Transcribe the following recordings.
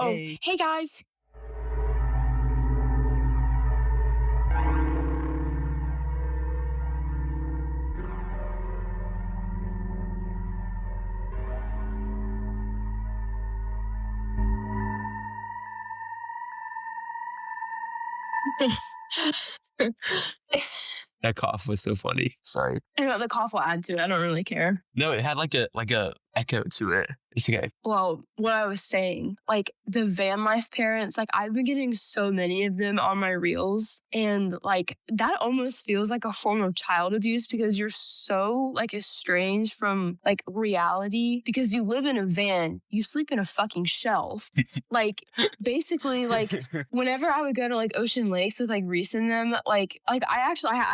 Oh, Hey. hey guys. That cough was so funny. Sorry. I know the cough will add to it. I don't really care. No, it had like a echo to it. It's okay. Well, what I was saying, like the van life parents, like I've been getting so many of them on my reels, and like that almost feels like a form of child abuse because you're so like estranged from like reality because you live in a van, you sleep in a fucking shelf. Like basically, like whenever I would go to like Ocean Lakes with like Reese and them, like I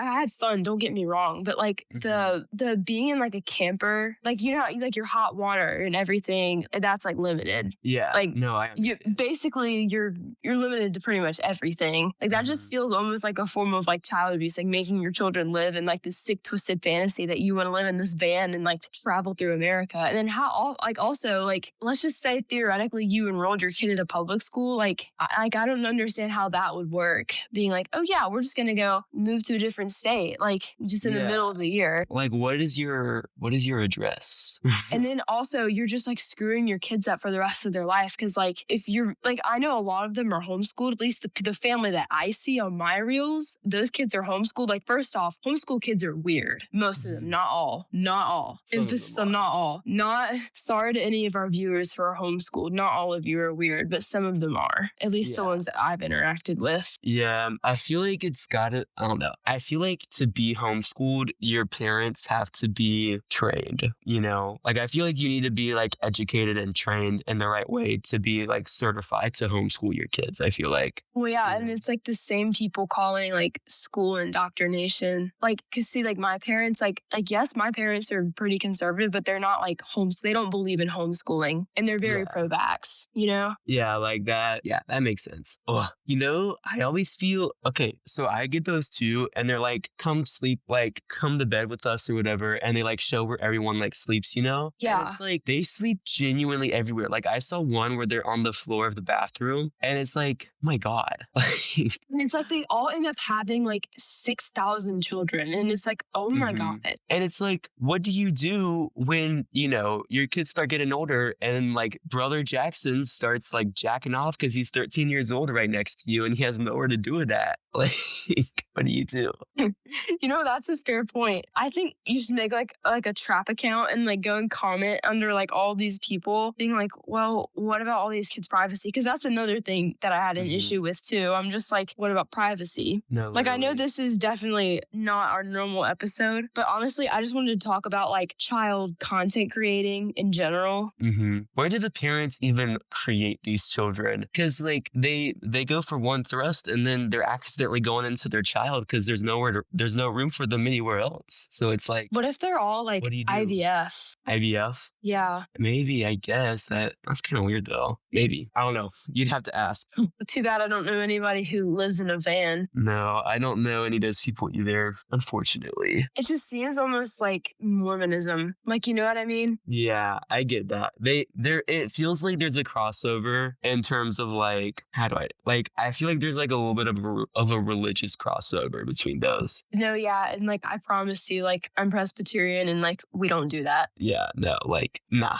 had fun, don't get me wrong, but like the being in like a camper, like you know how, like your hot water and everything, that's like limited. Yeah. Like no, I understand. You're limited to pretty much everything. Like that just feels almost like a form of like child abuse, like making your children live in like this sick twisted fantasy that you want to live in this van and like travel through America. And then also like let's just say theoretically you enrolled your kid at a public school, like I don't understand how that would work. Being like, oh yeah, we're just gonna go move to a different state, like just in the middle of the year. Like what is your address? And then also you're just like screwing your kids up for the rest of their life. Cause like if you're like, I know a lot of them are homeschooled, at least the family that I see on my reels, those kids are homeschooled. Like first off, homeschool kids are weird. Most of them, not all. Emphasis on not all. Not sorry to any of our viewers who are homeschooled. Not all of you are weird, but some of them are. At least the ones that I've interacted with. Yeah, I feel like I don't know. I feel like to be homeschooled, your parents have to be trained, you know? Like, I feel like you need to be, like, educated and trained in the right way to be, like, certified to homeschool your kids, I feel like. Well, yeah, and it's, like, the same people calling, like, school indoctrination. Like, because, see, like, my parents, like, yes, my parents are pretty conservative, but they're not, like, they don't believe in homeschooling, and they're very pro-vax, you know? Yeah, like that. Yeah, that makes sense. Oh, you know, I always feel, okay, so I get those too, and they're like, come to bed with us or whatever, and they like show where everyone like sleeps, you know? Yeah. And it's like, they sleep genuinely everywhere. Like I saw one where they're on the floor of the bathroom, and it's like, oh my God. And it's like they all end up having like 6,000 children, and it's like, oh my God. And it's like, what do you do when, you know, your kids start getting older and like brother Jackson starts like jacking off because he's 13 years old right next to you and he has nowhere to do with that? Like, what do you do? You know, that's a fair point. I think you should make like a trap account and like go and comment under like all these people being like, well, what about all these kids' privacy? Because that's another thing that I had an issue with too. I'm just like, what about privacy? No, like I know literally. this is definitely not our normal episode, but honestly, I just wanted to talk about like child content creating in general. Where do the parents even create these children? Because like they go for one thrust and then they're accidentally going into their child because there's no room for them anywhere else. So it's like, what if they're all like what do you do? IVF? IVF? Yeah. Maybe, I guess. That's kind of weird though. Maybe. I don't know. You'd have to ask. Too bad I don't know anybody who lives in a van. No, I don't know any of those people either, unfortunately. It just seems almost like Mormonism. Like, you know what I mean? Yeah, I get that. It feels like there's a crossover in terms of like, I feel like there's like a little bit of a religious crossover between those. No, yeah. And like, I promise you, like, I'm Presbyterian and like, we don't do that. Yeah, no, like, nah.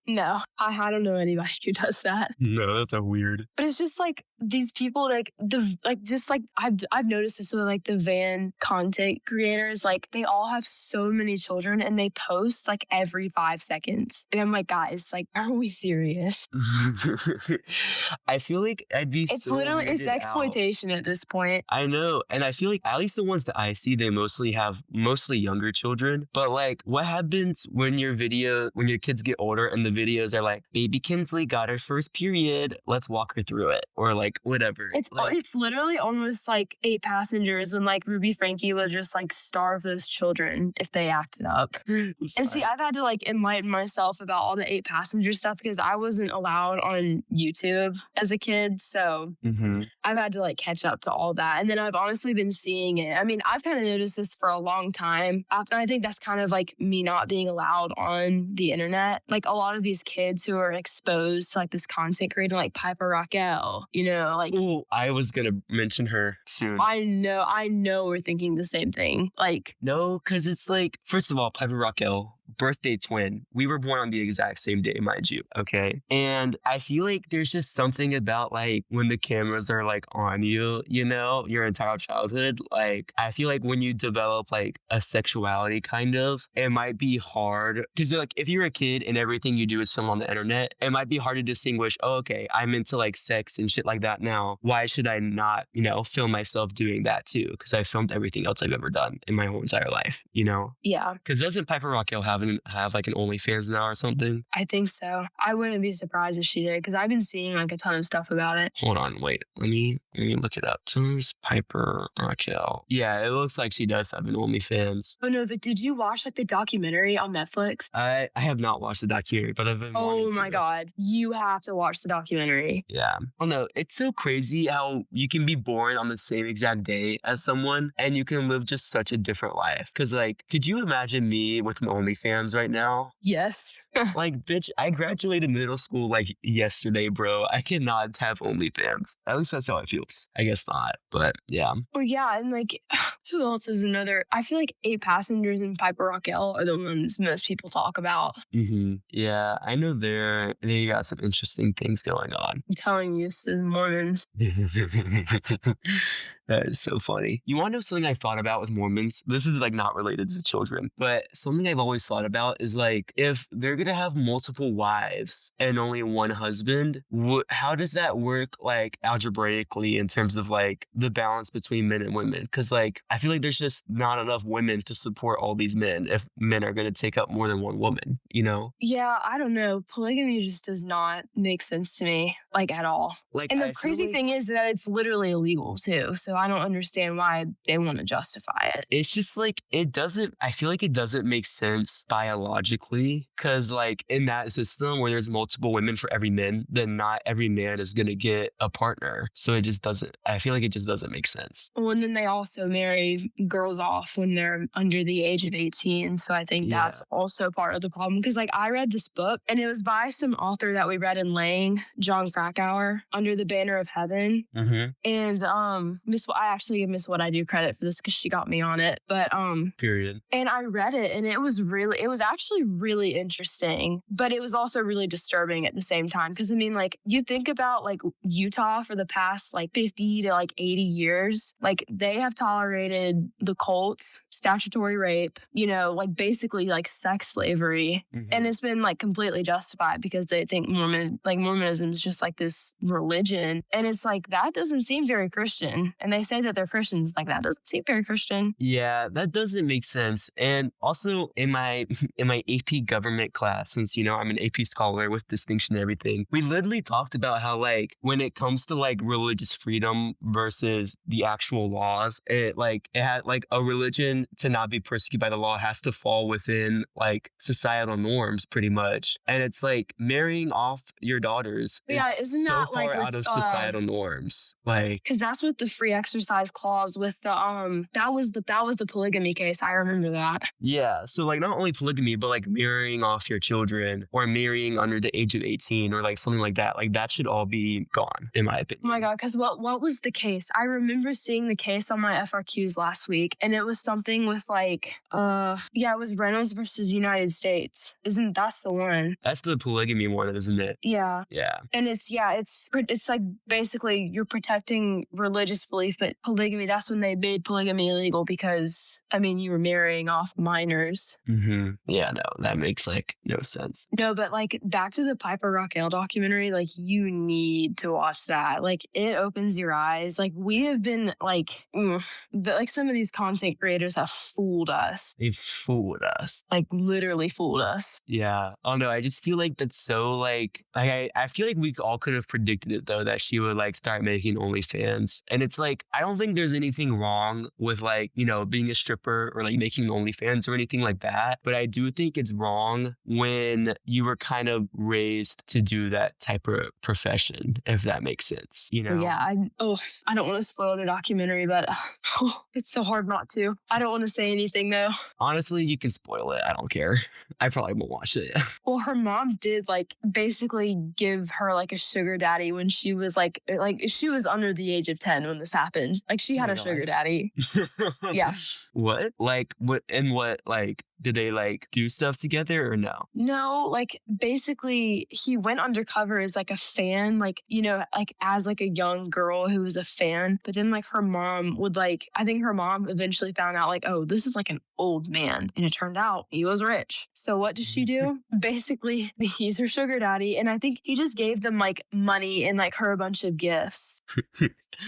No, I don't know anybody who does that. No, that's a weird. But it's just like these people, like I've noticed this with like the van content creators, like they all have so many children and they post like every 5 seconds. And I'm like, guys, like, are we serious? I feel like I'd be It's exploitation at this point. I know. And I feel like at least the ones that I see, they mostly have younger children. But like, what happens when your kids get older and the videos are like, baby Kinsley got her first period, let's walk her through it, or like whatever. It's literally almost like 8 Passengers when like Ruby Frankie would just like starve those children if they acted up. And see, I've had to like enlighten myself about all the 8 Passenger stuff because I wasn't allowed on YouTube as a kid, so I've had to like catch up to all that. And then I've definitely been seeing it. I mean, I've kind of noticed this for a long time. I think that's kind of like me not being allowed on the internet. Like a lot of these kids who are exposed to like this content creator, like Piper Raquel, like. Oh, I was gonna mention her soon. I know we're thinking the same thing. Like, no, because it's like, first of all, Piper Raquel, birthday twin. We were born on the exact same day, mind you. Okay. And I feel like there's just something about like when the cameras are like on you, your entire childhood. Like, I feel like when you develop like a sexuality kind of, it might be hard. Because like if you're a kid and everything you do is filmed on the internet, it might be hard to distinguish, oh, okay, I'm into like sex and shit like that now. Why should I not, film myself doing that too? Because I filmed everything else I've ever done in my whole entire life, Yeah. Because doesn't Piper Raquel have like an OnlyFans now or something? I think so. I wouldn't be surprised if she did because I've been seeing like a ton of stuff about it. Hold on, wait. Let me look it up. Who's Piper Raquel? Yeah, it looks like she does have an OnlyFans. Oh no, but did you watch like the documentary on Netflix? I have not watched the documentary, but I've been Oh my God. You have to watch the documentary. Yeah. Oh no, it's so crazy how you can be born on the same exact day as someone and you can live just such a different life. Because like, could you imagine me with an OnlyFans right now? Yes. Like, bitch, I graduated middle school like yesterday, bro. I cannot have OnlyFans. At least that's how it feels. I guess not, but yeah. Well, yeah, and like, who else is another? I feel like 8 Passengers and Piper Raquel are the ones most people talk about. Mm-hmm. Yeah, I know they got some interesting things going on. I'm telling you, it's the Mormons. That is so funny. You want to know something I thought about with Mormons? This is like not related to children, but something I've always thought about is like if they're going to have multiple wives and only one husband, how does that work like algebraically in terms of like the balance between men and women? Because like I feel like there's just not enough women to support all these men if men are going to take up more than one woman, Yeah, I don't know. Polygamy just does not make sense to me, like at all. Like, and the crazy thing is that it's literally illegal too. So I don't understand why they want to justify it. It's just like, I feel like it doesn't make sense biologically because like in that system where there's multiple women for every man, then not every man is going to get a partner. So I feel like it just doesn't make sense. Well, and then they also marry girls off when they're under the age of 18. So I think that's also part of the problem. Because like I read this book and it was by some author that we read in Lang, John Krakauer, Under the Banner of Heaven. Mm-hmm. And I actually give Miss What I Do credit for this because she got me on it. But period. And I read it and it was actually really interesting, but it was also really disturbing at the same time. Because I mean, like you think about like Utah for the past like 50 to like 80 years, like they have tolerated the cults, statutory rape, like basically like sex slavery. Mm-hmm. And it's been like completely justified because they think Mormonism is just like this religion. And it's like, that doesn't seem very Christian. And they say that they're Christians, like that doesn't seem very Christian. Yeah, that doesn't make sense. And also in my AP government class, since I'm an AP scholar with distinction and everything, we literally talked about how like when it comes to like religious freedom versus the actual laws, it had like a religion to not be persecuted by the law has to fall within like societal norms pretty much. And it's like marrying off your daughters is so far out of societal norms. Like, because that's what the free exercise clause with the that was the polygamy case. I remember that. Yeah. So like not only polygamy, but like marrying off your children or marrying under the age of 18 or like something like that. Like that should all be gone, in my opinion. Oh my God. Because what was the case? I remember seeing the case on my FRQs last week, and it was something with like it was Reynolds versus United States. That's the one? That's the polygamy one, isn't it? Yeah. Yeah. And it's like basically you're protecting religious belief, but polygamy, that's when they made polygamy illegal because, I mean, you were marrying off minors. Mm-hmm. Yeah, no, that makes like no sense. No, but like back to the Piper Raquel documentary, like you need to watch that. Like it opens your eyes. Like we have been like, some of these content creators have fooled us. They've fooled us. Like literally fooled us. Yeah. Oh no, I just feel like that's so like I feel like we all could have predicted it though, that she would like start making OnlyFans. And it's like, like, I don't think there's anything wrong with like, being a stripper or like making OnlyFans or anything like that. But I do think it's wrong when you were kind of raised to do that type of profession, if that makes sense, Yeah, I don't want to spoil the documentary, but it's so hard not to. I don't want to say anything though. Honestly, you can spoil it. I don't care. I probably won't watch it. Well, her mom did like basically give her like a sugar daddy when she was like she was under the age of 10 when this happened. Like she had a sugar daddy. Yeah. What? Like what like did they like do stuff together or no? No, like basically he went undercover as like a fan, like, like as like a young girl who was a fan. But then like her mom would like, I think her mom eventually found out like, oh, this is like an old man. And it turned out he was rich. So what does she do? Basically, he's her sugar daddy. And I think he just gave them like money and like her a bunch of gifts.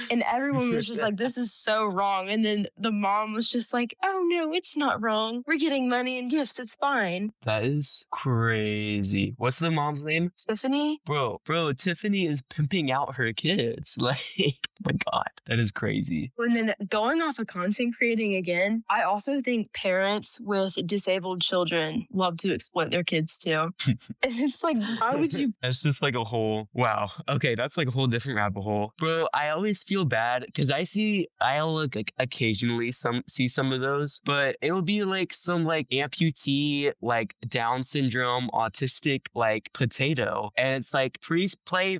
And everyone was just like, this is so wrong. And then the mom was just like, oh, no, it's not wrong. We're getting money and gifts. It's fine. That is crazy. What's the mom's name? Tiffany? Bro, Tiffany is pimping out her kids. Like, oh my God, that is crazy. And then going off of content creating again, I also think parents with disabled children love to exploit their kids too. And it's like, why would you? That's just like a whole, wow. Okay, that's like a whole different rabbit hole. Bro, I always feel bad because I'll look like occasionally see some of those, but it'll be like some like amputee, like Down syndrome, autistic, like potato. And it's like, please pray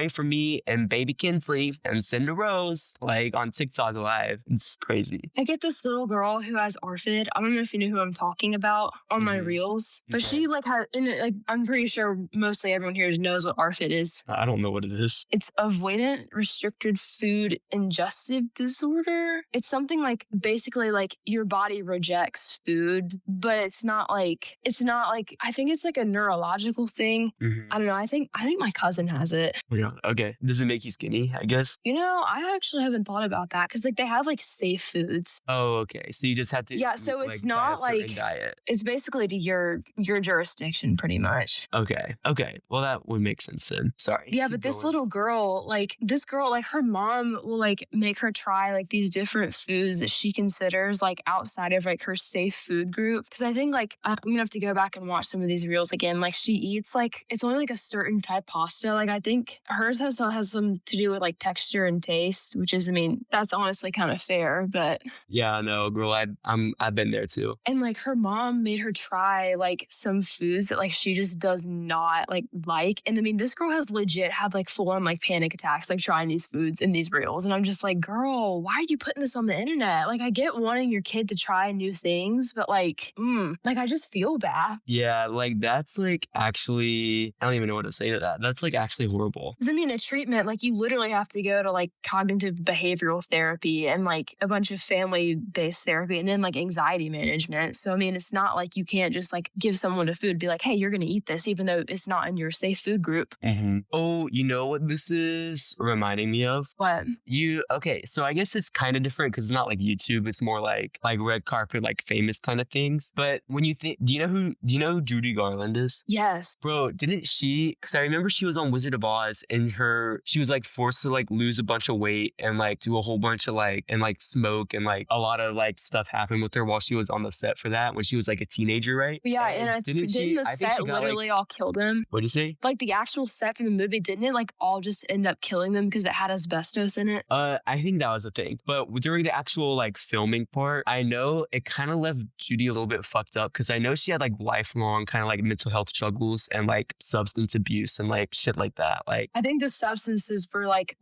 for me and baby Kinsley and send a rose, like on TikTok live. It's crazy. I get this little girl who has ARFID. I don't know if you know who I'm talking about on my reels, but she like has, like, I'm pretty sure mostly everyone here knows what ARFID is. I don't know what it is. It's avoidant restricted food ingestive disorder. It's something like basically like your body rejects food, but it's not like I think it's like a neurological thing. I don't know. I think my cousin has it. Oh, yeah. Okay. Does it make you skinny, I guess? I actually haven't thought about that because like they have like safe foods. Oh, okay. So you just have to so it's not like diet. It's basically to your jurisdiction pretty much. Okay. Well, that would make sense then. Sorry. Yeah, but this little girl, like her mom will like make her try like these different foods that she considers like outside of like her safe food group. Because I think like I'm gonna have to go back and watch some of these reels again. Like she eats like it's only like a certain type pasta. Like I think hers has some to do with like texture and taste, which is, I mean, that's honestly kind of fair. But yeah, no, girl, I've been there too. And like her mom made her try like some foods that like she just does not like. And I mean, this girl has legit had like full on like panic attacks like trying these foods in these reels. And I'm just like, girl, why are you putting this on the internet? Like I get wanting your kid to try new things, but like I just feel bad. Yeah, like that's like actually, I don't even know what to say to that. That's like actually horrible. Because I mean, a treatment, like you literally have to go to like cognitive behavioral therapy and like a bunch of family-based therapy and then like anxiety management. So I mean, it's not like you can't just like give someone a food, be like, hey, you're gonna eat this, even though it's not in your safe food group. Oh, you know what this is reminding me of? What? Okay, so I guess it's kind of different because it's not like YouTube. It's more like red carpet, like famous kind of things. But when you think, do you know who Judy Garland is? Yes. Bro, didn't she? Because I remember she was on Wizard of Oz and she was like forced to like lose a bunch of weight and like do a whole bunch of like and like smoke and like a lot of like stuff happened with her while she was on the set for that when she was like a teenager, right? Yeah, and didn't the set literally all kill them? What'd you say? Like the actual set from the movie, didn't it like all just end up killing them because it had asbestos in it? I think that was a thing. But during the actual like filming part, I know it kind of left Judy a little bit fucked up because I know she had like lifelong kind of like mental health struggles and like substance abuse and like shit like that. Like I think the substances were like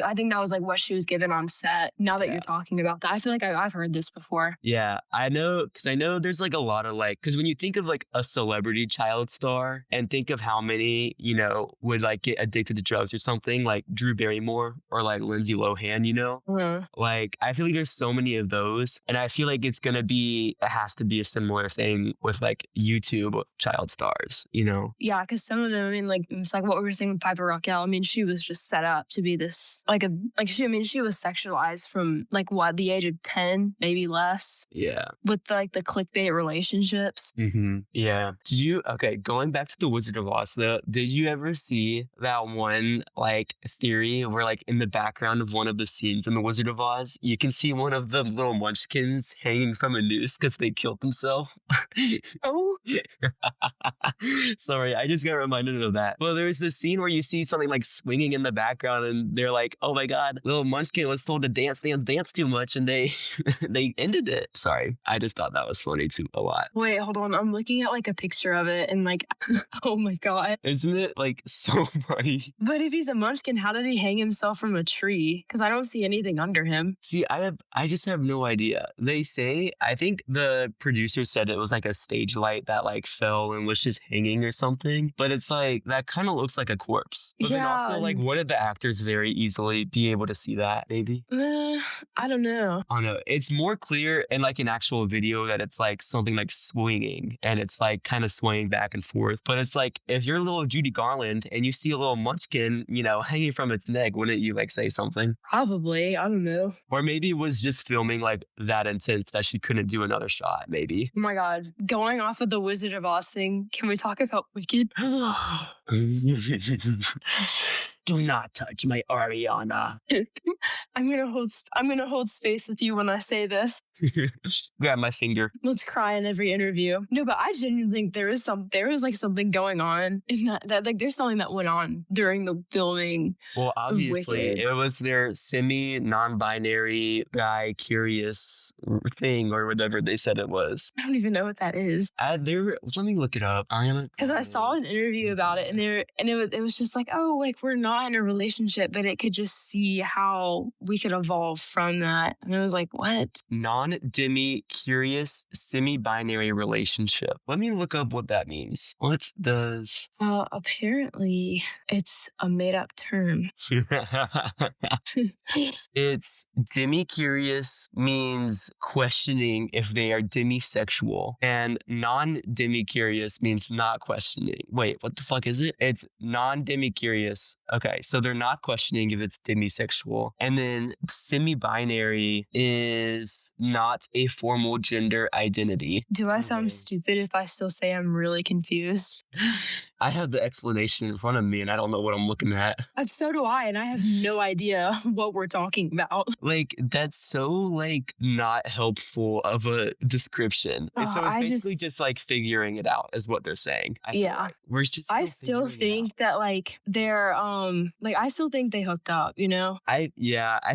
I think that was like what she was given on set. Now that you're talking about that, I feel like I've heard this before. Yeah, I know, because I know there's like a lot of like, because when you think of like a celebrity child star and think of how many, would like get addicted to drugs or something, like Drew Barrymore or like Lindsay Lohan, like I feel like there's so many of those, and I feel like it has to be a similar thing with like YouTube child stars, Yeah, because some of them, I mean, like it's like what we were saying with Piper Raquel. I mean, she was just set up to be this she was sexualized from like what, the age of 10, maybe less. Yeah. With like the clickbait relationships. Yeah. Going back to the Wizard of Oz though, did you ever see that one like theory where like in the background of one of the scenes in The Wizard of Oz, you can see one of the little munchkins hanging from a noose because they killed themselves. Oh, Sorry, I just got reminded of that. Well, there's this scene where you see something like swinging in the background, and they're like, "Oh my god, little munchkin was told to dance, dance, dance too much," and they they ended it. Sorry, I just thought that was funny too a lot. wait, hold on. I'm looking at like a picture of it and like, oh my God. Isn't it like so funny? But if he's a munchkin, how did he hang himself from a tree? Because I don't see anything under him. See, I just have no idea. They say, I think the producer said it was like a stage light that like fell and was just hanging or something. But it's like, that kind of looks like a corpse. But then also, like, wouldn't the actors very easily be able to see that, maybe? I don't know. I don't know. It's more clear in like an actual video that it's like something like swinging and it's like kind of swaying back and forth. But it's like, if you're little Judy Garland and you see a little munchkin, you know, hanging from its neck, wouldn't you like say something? Probably. I don't know. Or maybe it was just filming like that intense that she couldn't do another shot, maybe. Oh my God. Going off of the Wizard of Oz thing, can we talk about Wicked? Do not touch my Ariana. I'm gonna hold space with you when I say this. Grab my finger. Let's cry in every interview. No, but I genuinely think there is like something going on in that like there's something that went on during the filming. Well, obviously, Wicked. it was their non-binary guy curious thing or whatever they said it was. I don't even know what that is. Let me look it up. Because I saw an interview about it, and it was just like, oh, like we're not in a relationship, but it could just see how we could evolve from that. And I was like, what? Non-demi-curious semi-binary relationship. Let me look up what that means. What does... Apparently, it's a made-up term. It's demi-curious means questioning if they are demisexual, and non-demi-curious means not questioning. Wait, what the fuck is it? It's non-demi-curious. Okay, so they're not questioning if it's demisexual. And then semi-binary is not a formal gender identity. Do I sound stupid if I still say I'm really confused? I have the explanation in front of me and I don't know what I'm looking at. So do I, and I have no idea what we're talking about. Like, that's so, like, not helpful of a description. So it's basically just like figuring it out is what they're saying. Yeah. We're just I still think that, like, they're, like, I still think they hooked up, you know? I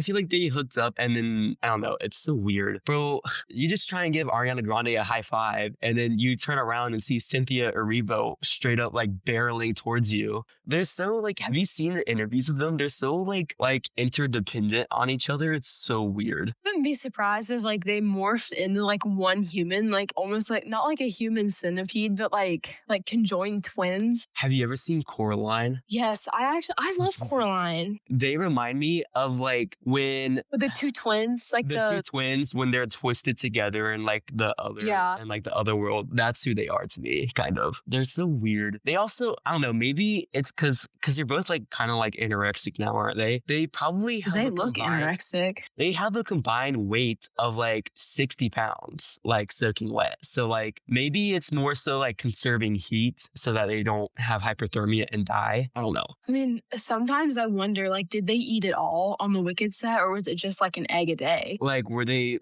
feel like they hooked up and then, I don't know, it's so weird. Bro, you just try and give Ariana Grande a high five and then you turn around and see Cynthia Erivo straight up, like, barreling towards you. They're so, like, have you seen the interviews of them? They're so, like interdependent on each other. It's so weird. I wouldn't be surprised if, like, they morphed into, like, one human, like, almost like, not like a human centipede, but like conjoined twins. Have you ever seen Coraline? Yes, I love Coraline. They remind me of, like, when... With the two twins, like the two twins, when they're twisted together in, like, the other... Yeah. And, like, the other world. That's who they are to me, kind of. They're so weird. They also, I don't know, maybe it's because you're both, like, kind of, like, anorexic now, aren't they? They probably have... They look anorexic. They have a combined weight of, like, 60 pounds, like, soaking wet. So, like, maybe it's more so, like, conserving heat so that they don't have hypothermia and die. I don't know. I mean, sometimes I wonder, like, did they eat it all on the Wicked set, or was it just, like, an egg a day? Like, were they...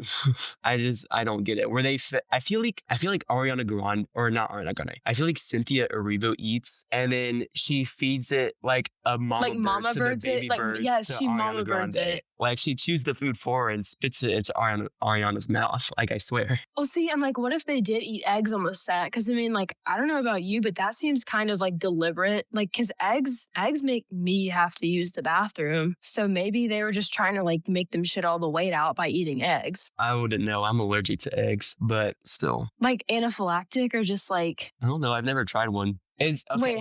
I don't get it. Were they... I feel like Ariana Grande, or not Ariana Grande, I feel like Cynthia Erivo eats, and then she feeds it, like, a mama bird to the baby birds. Yeah, to she Ariana mama birds Grande. it. Like, she chews the food for her and spits it into Ariana's mouth. Like, I swear. Well, see, I'm like, what if they did eat eggs on the set? Because, I mean, like, I don't know about you, but that seems kind of, like, deliberate. Like, because eggs make me have to use the bathroom. So maybe they were just trying to, like, make them shit all the weight out by eating eggs. I wouldn't know. I'm allergic to eggs, but still. Like, anaphylactic or just, like... I don't know. I've never tried one. It's, okay. Wait,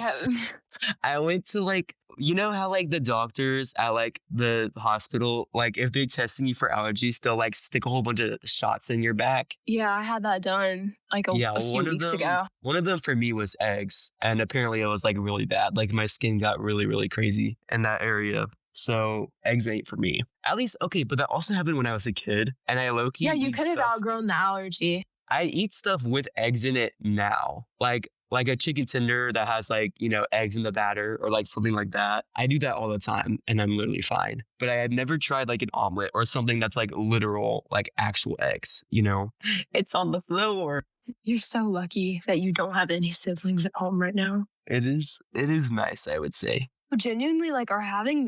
I went to, like, you know how, like, the doctors at, like, the hospital, like, if they're testing you for allergies, they'll, like, stick a whole bunch of shots in your back. Yeah, I had that done, like, a few weeks ago. One of them for me was eggs, and apparently it was, like, really bad. Like, my skin got really, really crazy in that area. So eggs ain't for me. At least, okay, but that also happened when I was a kid, and I low-key... Yeah, you could have outgrown the allergy. I eat stuff with eggs in it now. Like, like a chicken tender that has like, eggs in the batter or like something like that. I do that all the time and I'm literally fine. But I have never tried like an omelet or something that's like literal, like actual eggs, It's on the floor. You're so lucky that you don't have any siblings at home right now. It is nice, I would say. Genuinely, like,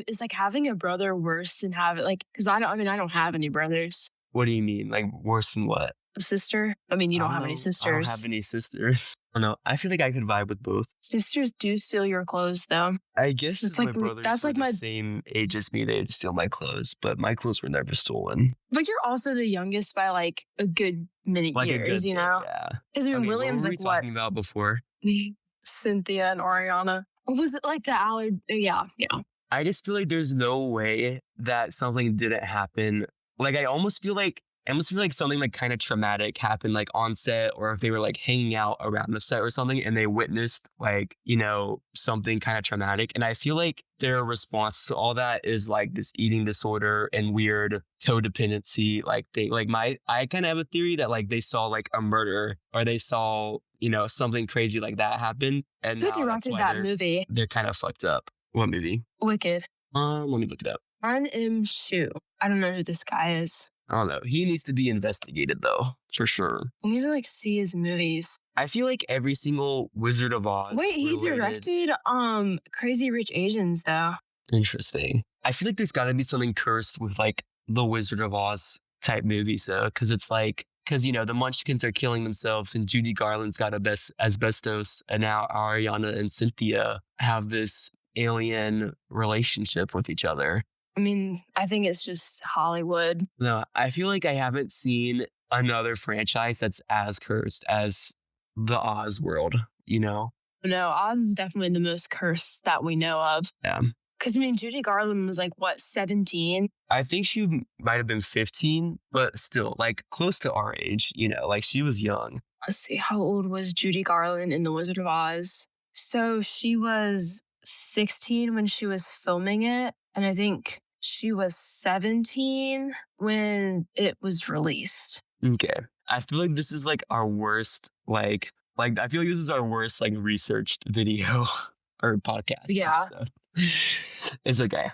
is like having a brother worse than having like, because I don't have any brothers. What do you mean? Like worse than what? A sister? I mean, you don't have any I don't sisters. have any sisters. I don't know. I feel like I could vibe with both. Sisters do steal your clothes, though. I guess It's if like my brothers that's were like the my. same age as me, they'd steal my clothes, but my clothes were never stolen. But you're also the youngest by like a good many Like a years, good you know? bit, yeah. Because I mean, Okay, William's what were we like what? talking about before? Cynthia and Ariana. Or was it like the allergy? Yeah. I just feel like there's no way that something didn't happen. Like I almost feel like something like kind of traumatic happened like on set, or if they were like hanging out around the set or something and they witnessed like, something kind of traumatic. And I feel like their response to all that is like this eating disorder and weird codependency like thing. Like I kind of have a theory that like they saw like a murder or they saw, something crazy like that happen. And who directed that movie? They're kind of fucked up. What movie? Wicked. Let me look it up. M. Shu. I don't know who this guy is. I don't know. He needs to be investigated though, for sure. I need to like see his movies. I feel like every single Wizard of Oz. Wait, he directed Crazy Rich Asians though. Interesting. I feel like there's got to be something cursed with like the Wizard of Oz type movies though, because it's like the Munchkins are killing themselves and Judy Garland's got asbestos, and now Ariana and Cynthia have this alien relationship with each other. I mean, I think it's just Hollywood. No, I feel like I haven't seen another franchise that's as cursed as the Oz world, No, Oz is definitely the most cursed that we know of. Yeah. Because, I mean, Judy Garland was like, what, 17? I think she might have been 15, but still, like, close to our age, like, she was young. Let's see, how old was Judy Garland in The Wizard of Oz? So she was 16 when she was filming it, and I think she was 17 when it was released. Okay. I feel like this is like our worst, I feel like this is our worst like researched video or podcast. Yeah. Episode. It's okay.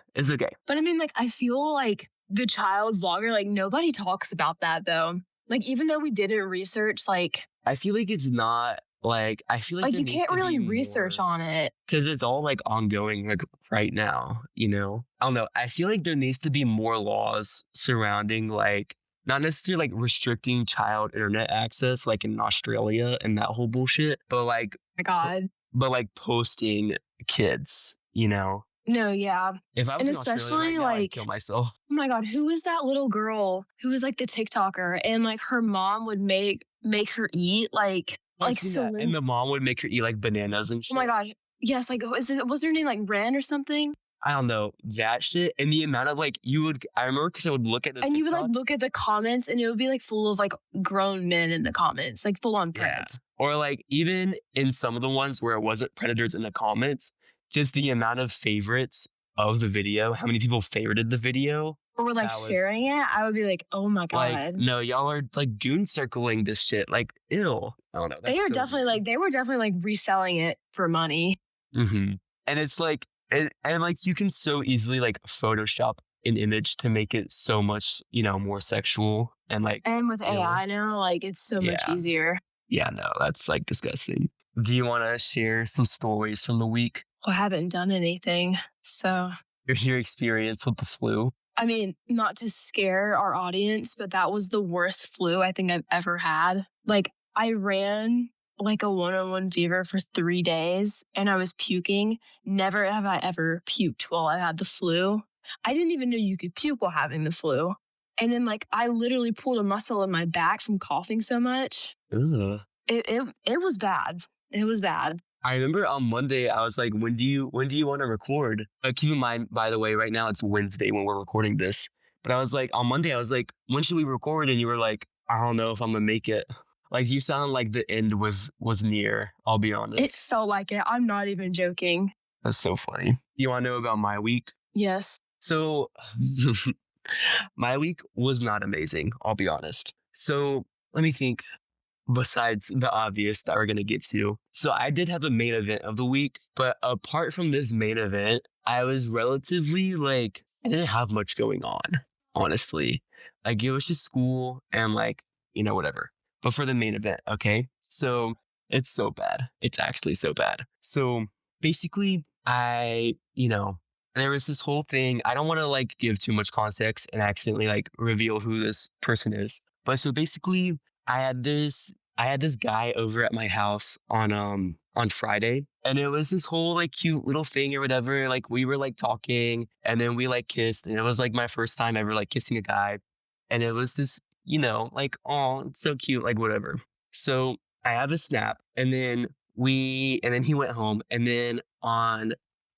But I mean, like, I feel like the child vlogger, like, nobody talks about that though. Like, even though we didn't research, like, I feel like it's not like, I feel like you can't really research on it. Because it's all like ongoing, like right now, I don't know. I feel like there needs to be more laws surrounding like, not necessarily like restricting child internet access, like in Australia and that whole bullshit, but like, Oh my God. But like posting kids, No, yeah. If I was and in especially Australia right now, I'd like, kill myself. Oh my God, who is that little girl who was like the TikToker and like her mom would make her eat like and the mom would make her eat like bananas and shit. Oh my God. Yes, like was her name like Ren or something? I don't know, that shit. And the amount of like I remember because I would look at the and TikTok, you would like look at the comments and it would be like full of like grown men in the comments, like full on predators. Or like even in some of the ones where it wasn't predators in the comments, just the amount of favorites of the video, how many people favorited the video. Or like sharing it, I would be like, oh my God. Like, no, y'all are like goon circling this shit. Like, ew. I don't know. They were definitely like reselling it for money. Mm-hmm. And it's like, and like you can so easily like Photoshop an image to make it so much, more sexual and like. And with AI now, like it's so much easier. Yeah, no, that's like disgusting. Do you want to share some stories from the week? Well, I haven't done anything, so. Your experience with the flu? I mean, not to scare our audience, but that was the worst flu I think I've ever had. Like, I ran like a 101 fever for 3 days and I was puking. Never have I ever puked while I had the flu. I didn't even know you could puke while having the flu. And then like I literally pulled a muscle in my back from coughing so much. Ugh. It was bad. It was bad. I remember on Monday, I was like, when do you want to record? Keep in mind, by the way, right now it's Wednesday when we're recording this. But I was like, on Monday, I was like, when should we record? And you were like, I don't know if I'm going to make it. Like, you sound like the end was near, I'll be honest. It felt like it. I'm not even joking. That's so funny. You want to know about my week? Yes. So, my week was not amazing, I'll be honest. So, let me think. besides the obvious that we're going to get to. So I did have a main event of the week, but apart from this main event, I was relatively like, I didn't have much going on, honestly. Like it was just school and like, whatever. But for the main event, okay? So it's so bad. It's actually so bad. So basically, there was this whole thing. I don't want to like give too much context and accidentally like reveal who this person is. But so basically, I had this guy over at my house on Friday, and it was this whole like cute little thing or whatever. Like we were like talking, and then we like kissed, and it was like my first time ever like kissing a guy, and it was this, like, oh, it's so cute, like whatever. So I have a snap, and then he went home, and then on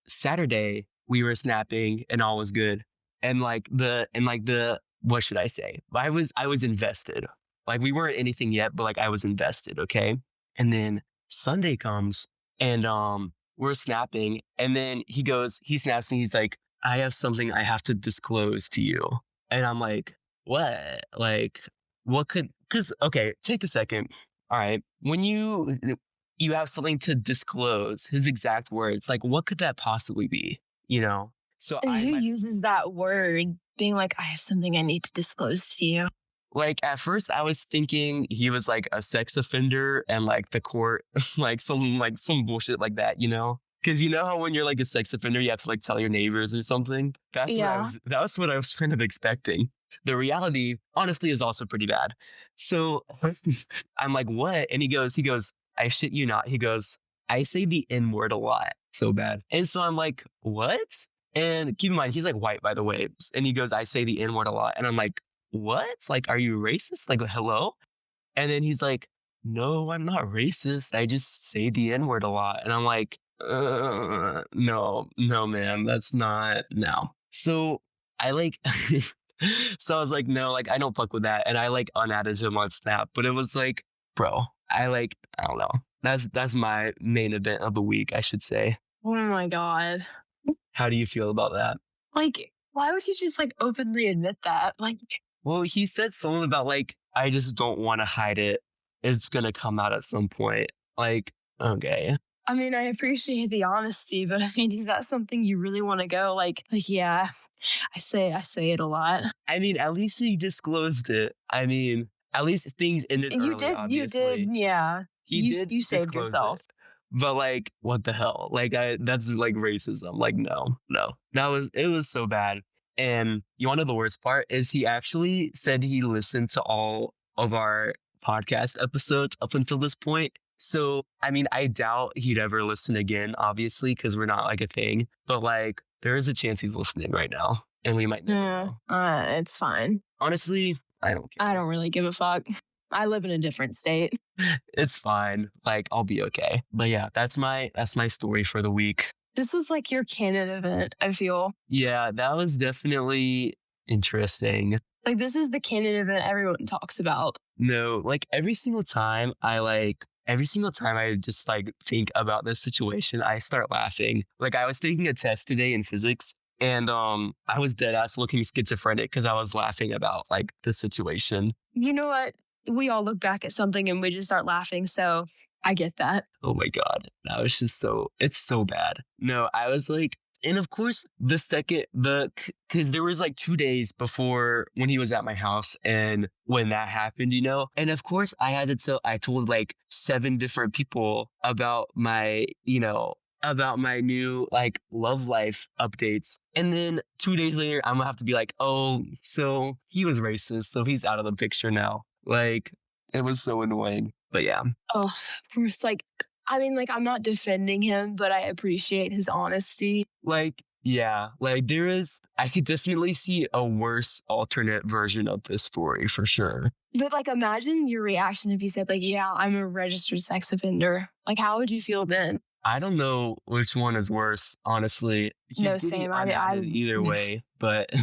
Saturday we were snapping, and all was good, and the what should I say? I was invested. Like we weren't anything yet, but like I was invested, okay? And then Sunday comes and we're snapping, and then he snaps me, he's like, I have something I have to disclose to you. And I'm like, what? Like cause okay, take a second. All right. When you have something to disclose, his exact words, like what could that possibly be? So And who uses that word, being like, I have something I need to disclose to you? Like at first I was thinking he was like a sex offender and like the court, like some bullshit like that, Because how when you're like a sex offender, you have to like tell your neighbors or something. That's what I was kind of expecting. The reality, honestly, is also pretty bad. So I'm like, what? And he goes, I shit you not. He goes, I say the N word a lot. So bad. And so I'm like, what? And keep in mind, he's like white, by the way. And he goes, I say the N word a lot. And I'm like, what? Like, are you racist? Like, hello? And then he's like, no, I'm not racist. I just say the N word a lot. And I'm like, no, man, that's not, no. So I like, so I was like, no, like, I don't fuck with that. And I like unadded him on Snap, but it was like, bro, I don't know. That's my main event of the week, I should say. Oh my God. How do you feel about that? Like, why would he just like openly admit that? Like, well, he said something about like, I just don't want to hide it. It's going to come out at some point. Like, okay. I mean, I appreciate the honesty, but I mean, is that something you really want to go? Like, yeah, I say it a lot. I mean, at least he disclosed it. I mean, at least things ended early, obviously. You did, yeah. You saved yourself. It. But like, what the hell? Like, that's like racism. Like, no. It was so bad. And you want to know the worst part is he actually said he listened to all of our podcast episodes up until this point. So, I mean, I doubt he'd ever listen again, obviously, because we're not like a thing. But like, there is a chance he's listening right now, and we might never know. It's fine. Honestly, I don't care. I don't really give a fuck. I live in a different state. It's fine. Like, I'll be okay. But yeah, that's my story for the week. This was like your canon event, I feel. Yeah, that was definitely interesting. Like, this is the canon event everyone talks about. No, like every single time I just like think about this situation, I start laughing. Like I was taking a test today in physics, and I was dead ass looking schizophrenic because I was laughing about like the situation. You know what? We all look back at something and we just start laughing. So I get that. Oh my God. That was just it's so bad. No, I was like, and of course because there was like 2 days before when he was at my house and when that happened, and of course I told like 7 different people about my new like love life updates. And then 2 days later, I'm gonna have to be like, oh, so he was racist. So he's out of the picture now. Like, it was so annoying. But yeah. Oh, of course. Like, I mean, like, I'm not defending him, but I appreciate his honesty. Like, yeah, like I could definitely see a worse alternate version of this story for sure. But like, imagine your reaction if he said like, yeah, I'm a registered sex offender. Like, how would you feel then? I don't know which one is worse, honestly. No, same. I either way, but I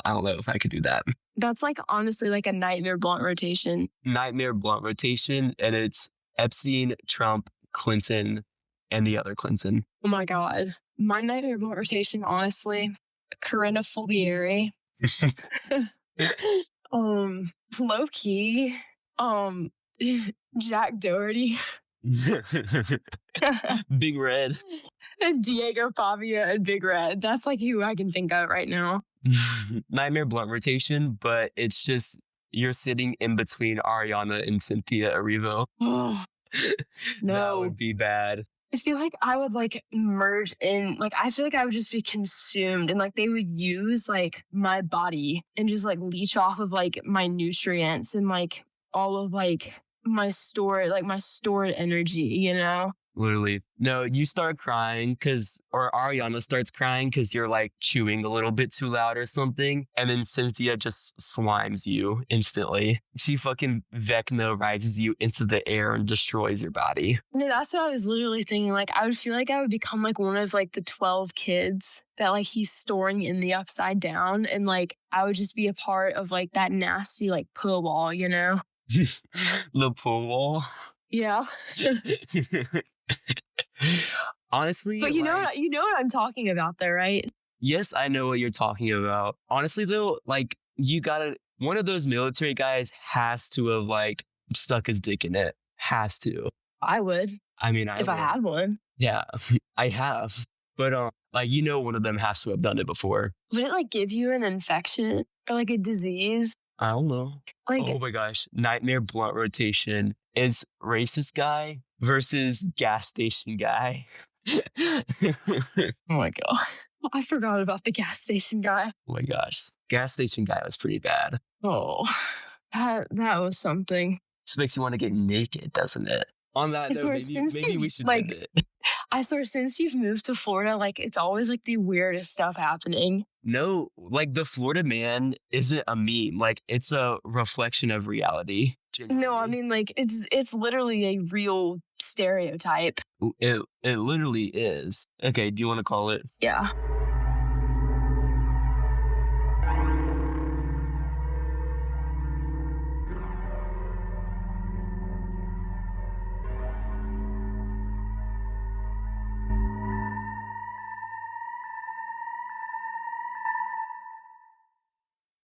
don't know if I could do that. That's like honestly like a nightmare blunt rotation. Nightmare blunt rotation, and it's Epstein, Trump, Clinton, and the other Clinton. Oh my God. My nightmare blunt rotation, honestly, Corinna Folgieri. Low key. Jack Doherty. Big Red. And Diego Pavia and Big Red. That's like who I can think of right now. Nightmare blunt rotation, but it's just you're sitting in between Ariana and Cynthia Erivo. Oh, That no. would be bad. I feel like I would like merge in, like, I feel like I would just be consumed and like they would use like my body and just like leech off of like my nutrients and like all of like my stored energy, you know? Literally. No, you start crying or Ariana starts crying because you're like chewing a little bit too loud or something. And then Cynthia just slimes you instantly. She fucking Vecna rises you into the air and destroys your body. Yeah, that's what I was literally thinking. Like, I would feel like I would become like one of like the 12 kids that like he's storing in the Upside Down. And like, I would just be a part of like that nasty like pool wall, you know? The pool wall. Yeah. Honestly, But you know what I'm talking about though, right? Yes, I know what you're talking about. Honestly though, like one of those military guys has to have like stuck his dick in it. Has to. I would. I mean, if I had one. Yeah, I have. But like one of them has to have done it before. Would it like give you an infection or like a disease? I don't know. Like, oh my gosh, nightmare blunt rotation is racist guy versus gas station guy. oh my god, I forgot about the gas station guy. Oh my gosh, gas station guy was pretty bad. Oh, that was something. This makes you want to get naked, doesn't it? On that note, maybe we should end it. I swear, since you've moved to Florida, like it's always like the weirdest stuff happening. No, like the Florida man isn't a meme. Like it's a reflection of reality. Genuinely. No, I mean like it's literally a real stereotype. It literally is. Okay, do you want to call it? Yeah.